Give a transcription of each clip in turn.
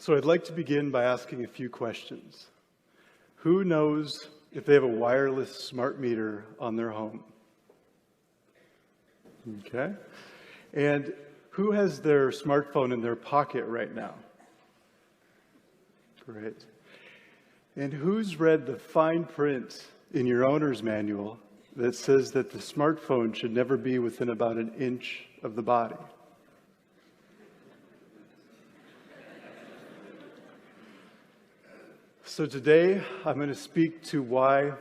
So I'd like to begin by asking a few questions. Who knows if they have a wireless smart meter on their home? Okay. And who has their smartphone in their pocket right now? Great. And who's read the fine print in your owner's manual that says that the smartphone should never be within about an inch of the body? So today, I'm going to speak to why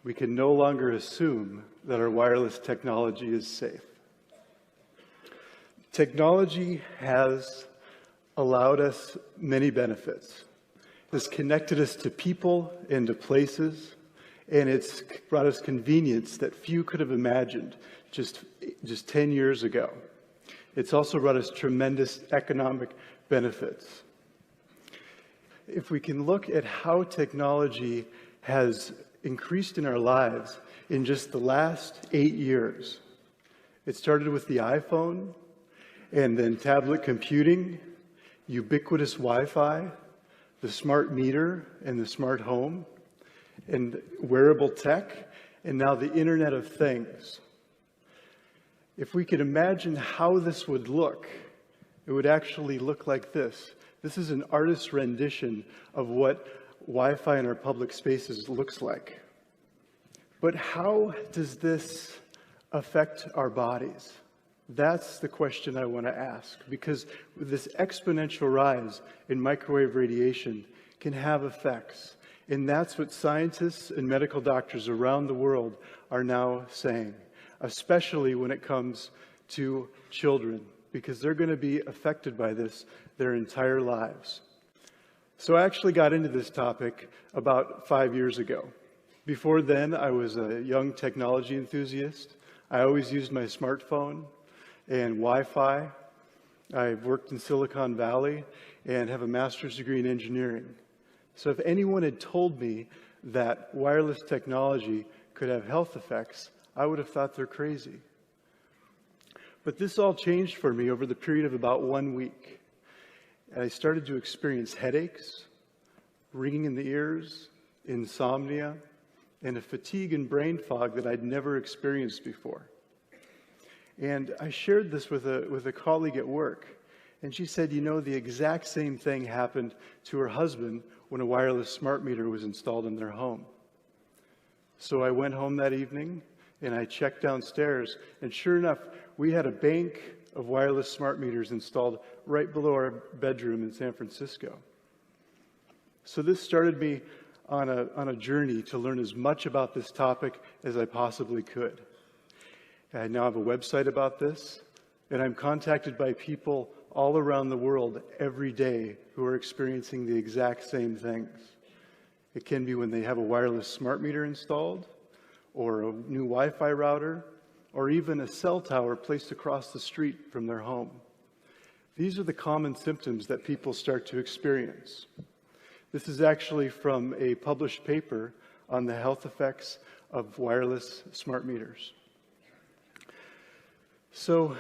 we can no longer assume that our wireless technology is safe. Technology has allowed us many benefits. It's connected us to people and to places, and it's brought us convenience that few could have imagined just 10 years ago. It's also brought us tremendous economic benefits. If we can look at how technology has increased in our lives in just the last 8 years, it started with the iPhone, and then tablet computing, ubiquitous Wi-Fi, the smart meter and the smart home, and wearable tech, and now the Internet of Things. If we could imagine how this would look, it would actually look like this. This is an artist's rendition of what Wi-Fi in our public spaces looks like. But how does this affect our bodies? That's the question I want to ask, because this exponential rise in microwave radiation can have effects. And that's what scientists and medical doctors around the world are now saying, especially when it comes to children, because they're going to be affected by this their entire lives. So I actually got into this topic about 5 years ago. Before then, I was a young technology enthusiast. I always used my smartphone and Wi-Fi. I've worked in Silicon Valley and have a master's degree in engineering. So if anyone had told me that wireless technology could have health effects, I would have thought they're crazy. But this all changed for me over the period of about 1 week. And I started to experience headaches, ringing in the ears, insomnia, and a fatigue and brain fog that I'd never experienced before. And I shared this with a colleague at work, and she said, you know, the exact same thing happened to her husband when a wireless smart meter was installed in their home. So I went home that evening, and I checked downstairs, and sure enough, we had a bank of wireless smart meters installed right below our bedroom in San Francisco. So this started me on a journey to learn as much about this topic as I possibly could. I now have a website about this, and I'm contacted by people all around the world every day who are experiencing the exact same things. It can be when they have a wireless smart meter installed, or a new Wi-Fi router, or even a cell tower placed across the street from their home. These are the common symptoms that people start to experience. This is actually from a published paper on the health effects of wireless smart meters. So,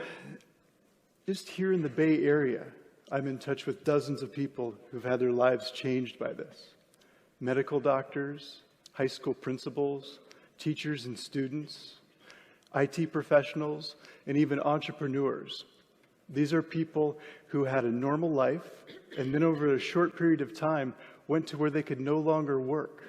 just here in the Bay Area, I'm in touch with dozens of people who've had their lives changed by this. Medical doctors, high school principals, teachers and students, IT professionals, and even entrepreneurs. These are people who had a normal life and then over a short period of time went to where they could no longer work,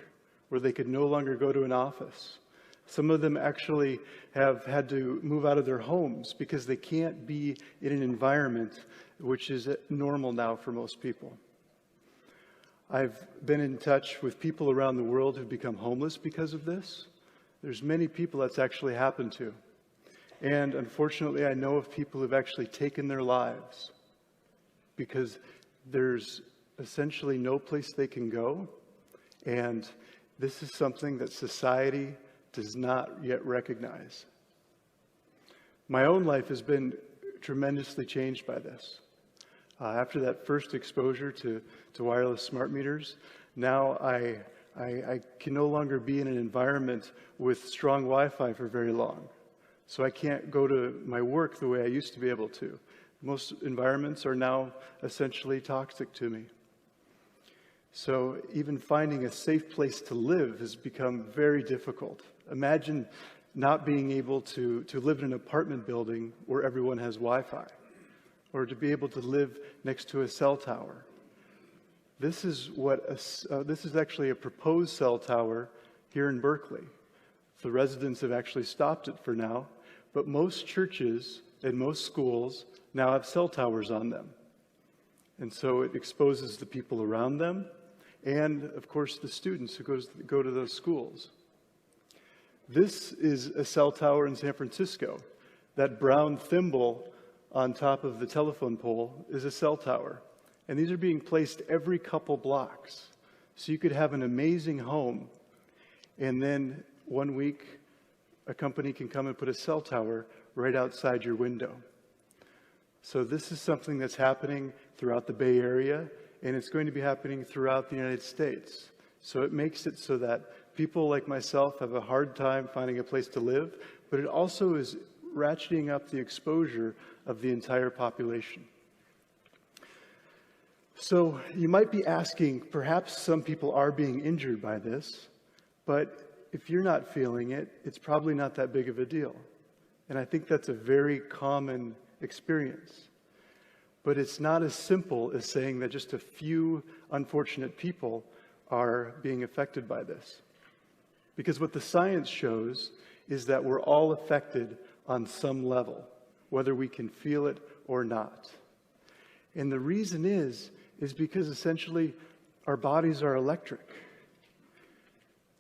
where they could no longer go to an office. Some of them actually have had to move out of their homes because they can't be in an environment which is normal now for most people. I've been in touch with people around the world who've become homeless because of this. There's many people that's actually happened to. And unfortunately, I know of people who've actually taken their lives because there's essentially no place they can go. And this is something that society does not yet recognize. My own life has been tremendously changed by this. After that first exposure to wireless smart meters, now I can no longer be in an environment with strong Wi-Fi for very long. So I can't go to my work the way I used to be able to. Most environments are now essentially toxic to me. So even finding a safe place to live has become very difficult. Imagine not being able to live in an apartment building where everyone has Wi-Fi, or to be able to live next to a cell tower. This is actually a proposed cell tower here in Berkeley. The residents have actually stopped it for now, but most churches and most schools now have cell towers on them. And so it exposes the people around them and, of course, the students who go to those schools. This is a cell tower in San Francisco. That brown thimble on top of the telephone pole is a cell tower. And these are being placed every couple blocks. So you could have an amazing home, and then one week a company can come and put a cell tower right outside your window. So this is something that's happening throughout the Bay Area, and it's going to be happening throughout the United States. So it makes it so that people like myself have a hard time finding a place to live, but it also is ratcheting up the exposure of the entire population. So you might be asking, perhaps some people are being injured by this, but if you're not feeling it, it's probably not that big of a deal. And I think that's a very common experience. But it's not as simple as saying that just a few unfortunate people are being affected by this. Because what the science shows is that we're all affected on some level, whether we can feel it or not. And the reason is because essentially our bodies are electric.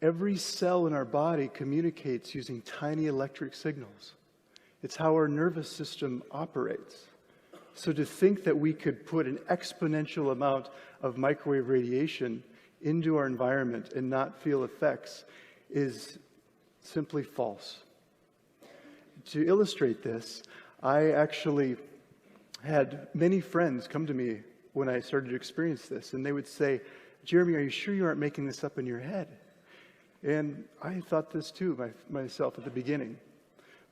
Every cell in our body communicates using tiny electric signals. It's how our nervous system operates. So to think that we could put an exponential amount of microwave radiation into our environment and not feel effects is simply false. To illustrate this, I actually had many friends come to me when I started to experience this, and they would say, "Jeremy, are you sure you aren't making this up in your head?" And I thought this too myself at the beginning.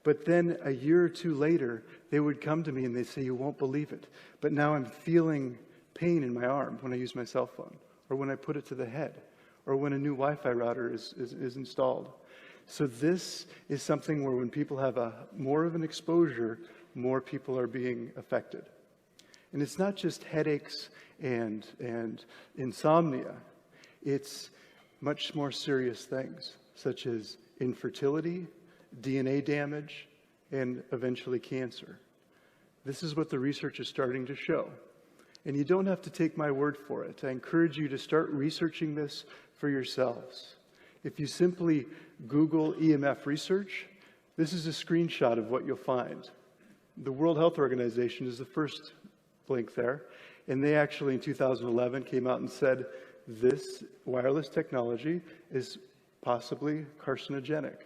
But then a year or two later, they would come to me and they'd say, "You won't believe it, but now I'm feeling pain in my arm when I use my cell phone, or when I put it to the head, or when a new Wi-Fi router is installed." So this is something where when people have more of an exposure, more people are being affected. And it's not just headaches and insomnia. It's much more serious things, such as infertility, DNA damage, and eventually cancer. This is what the research is starting to show. And you don't have to take my word for it. I encourage you to start researching this for yourselves. If you simply Google EMF research, this is a screenshot of what you'll find. The World Health Organization is the first link there, and they actually in 2011 came out and said this wireless technology is possibly carcinogenic.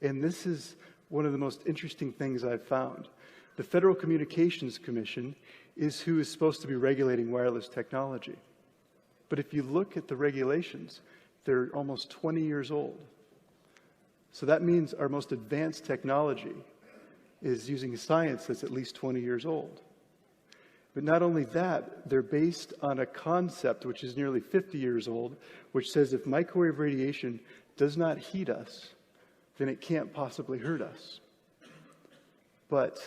And this is one of the most interesting things I've found. The Federal Communications Commission is who is supposed to be regulating wireless technology. But if you look at the regulations, they're almost 20 years old. So that means our most advanced technology is using science that's at least 20 years old. But not only that, they're based on a concept which is nearly 50 years old, which says if microwave radiation does not heat us, then it can't possibly hurt us. But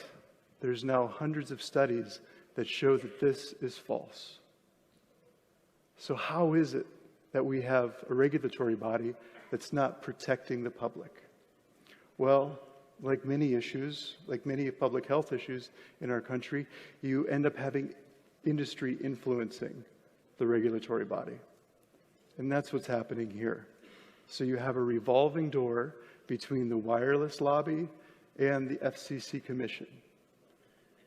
there's now hundreds of studies that show that this is false. So how is it that we have a regulatory body that's not protecting the public? Well, like many issues, like many public health issues in our country, you end up having industry influencing the regulatory body. And that's what's happening here. So you have a revolving door between the wireless lobby and the FCC Commission.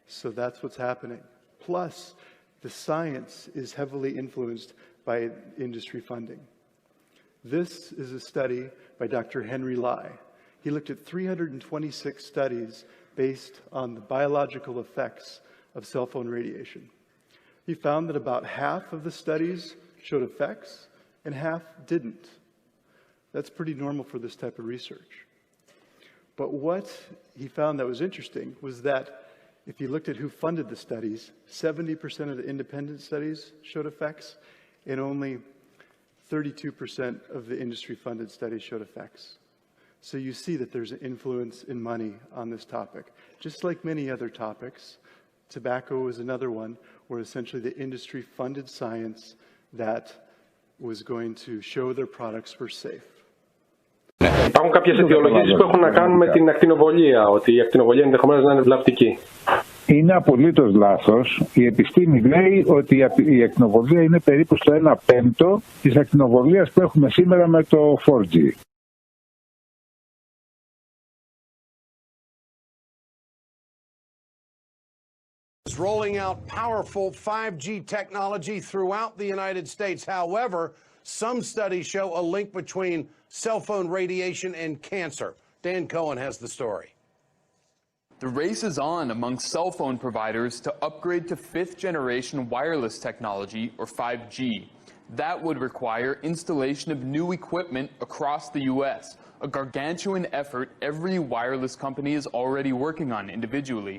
So that's what's happening. Plus, the science is heavily influenced by industry funding. This is a study by Dr. Henry Lai. He looked at 326 studies based on the biological effects of cell phone radiation. He found that about half of the studies showed effects and half didn't. That's pretty normal for this type of research. But what he found that was interesting was that if you looked at who funded the studies, 70% of the independent studies showed effects, and only 32% of the industry-funded studies showed effects. So you see that there's an influence in money on this topic. Just like many other topics, tobacco is another one where essentially the industry funded science that was going to show their products were safe. Υπάρχουν κάποιες αιτιολογίες που έχουν να κάνουν με την ακτινοβολία, ότι η ακτινοβολία ενδεχομένως να είναι βλαπτική. Είναι απολύτως λάθος. Η επιστήμη λέει ότι η ακτινοβολία είναι περίπου στο 1/5 της ακτινοβολίας που έχουμε σήμερα με το 4G. Rolling out powerful 5G technology throughout the United States. However, some studies show a link between cell phone radiation and cancer. Dan Cohen has the story. The race is on among cell phone providers to upgrade to 5th generation wireless technology, or 5G. That would require installation of new equipment across the U.S., a gargantuan effort every wireless company is already working on individually.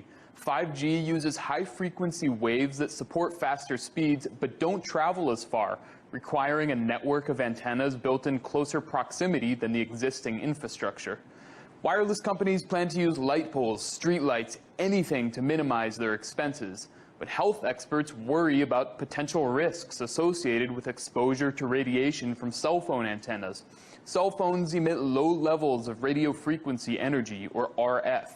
5G uses high-frequency waves that support faster speeds but don't travel as far, requiring a network of antennas built in closer proximity than the existing infrastructure. Wireless companies plan to use light poles, street lights, anything to minimize their expenses. But health experts worry about potential risks associated with exposure to radiation from cell phone antennas. Cell phones emit low levels of radio frequency energy, or RF.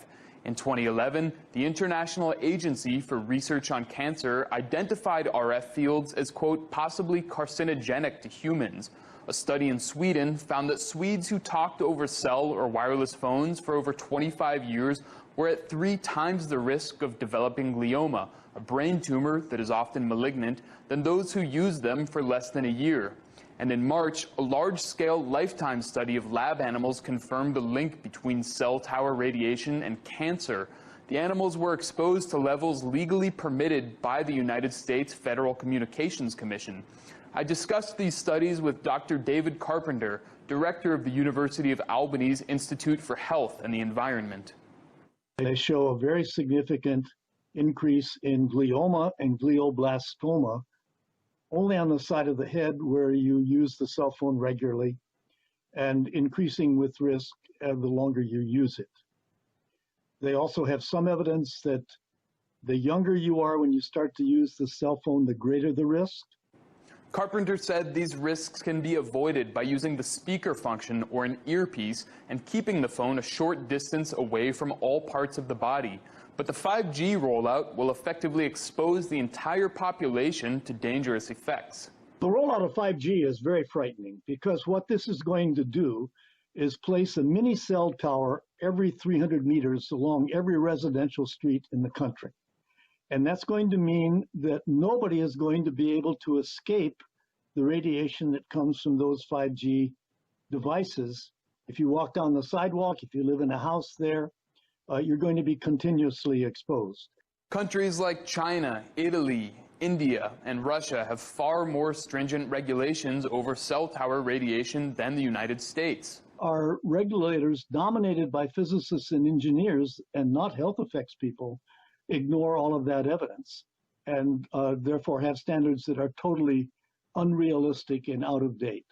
In 2011, the International Agency for Research on Cancer identified RF fields as, quote, possibly carcinogenic to humans. A study in Sweden found that Swedes who talked over cell or wireless phones for over 25 years were at 3 times the risk of developing glioma, a brain tumor that is often malignant, than those who used them for less than a year. And in March, a large-scale lifetime study of lab animals confirmed the link between cell tower radiation and cancer. The animals were exposed to levels legally permitted by the United States Federal Communications Commission. I discussed these studies with Dr. David Carpenter, director of the University of Albany's Institute for Health and the Environment. They show a very significant increase in glioma and glioblastoma only on the side of the head where you use the cell phone regularly, and increasing with risk the longer you use it. They also have some evidence that the younger you are when you start to use the cell phone, the greater the risk. Carpenter said these risks can be avoided by using the speaker function or an earpiece and keeping the phone a short distance away from all parts of the body. But the 5G rollout will effectively expose the entire population to dangerous effects. The rollout of 5G is very frightening because what this is going to do is place a mini cell tower every 300 meters along every residential street in the country. And that's going to mean that nobody is going to be able to escape the radiation that comes from those 5G devices. If you walk down the sidewalk, if you live in a house there, you're going to be continuously exposed. Countries like China, Italy, India, and Russia have far more stringent regulations over cell tower radiation than the United States. Our regulators, dominated by physicists and engineers and not health effects people, ignore all of that evidence and therefore have standards that are totally unrealistic and out of date.